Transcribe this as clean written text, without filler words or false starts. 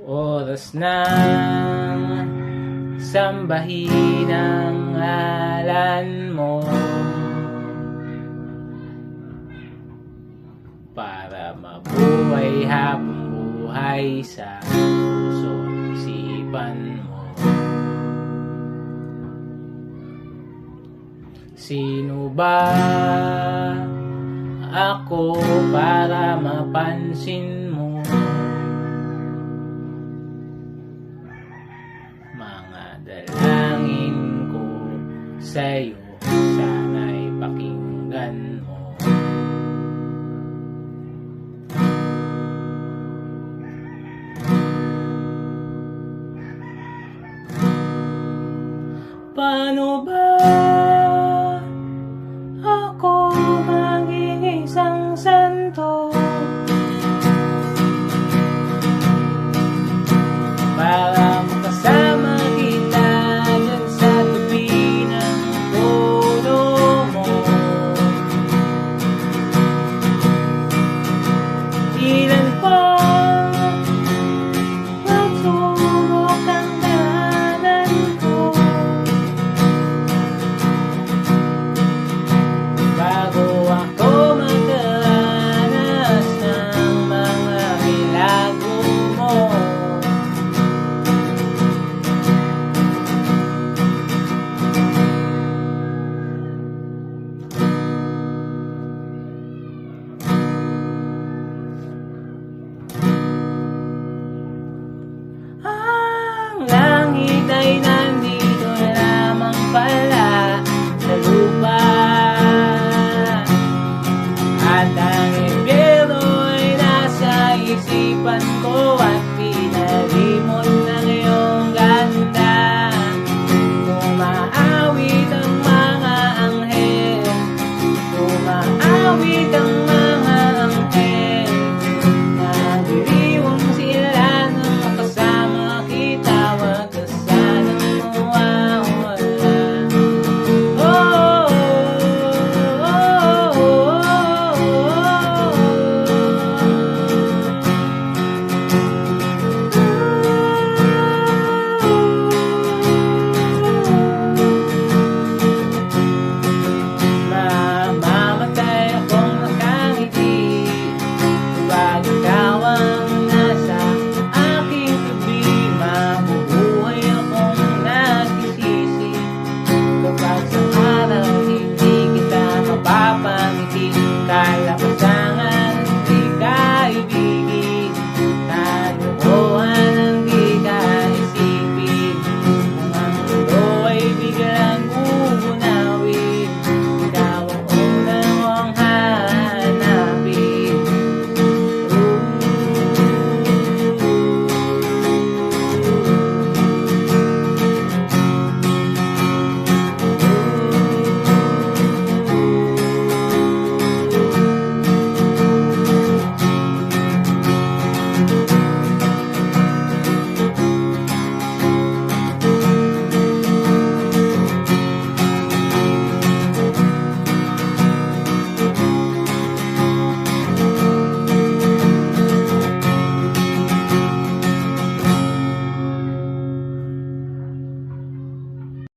Oras na sambahin ang ngalan mo para mabuhay habang buhay sa puso't isipan mo. Sino ba ako para mapansin mo? Mga dalangin ko sa'yo, sana'y pakinggan mo. Paano ba ako maging isang santo para makasama kita dyan sa tabi ng trono mo? Ilan pa magsubok ang daanan ko bago ako magdaranas ng mga milagro mo. Ang langit ay nandito lamang pala sa lupa, at ang impyerno ay nasa isipan ko at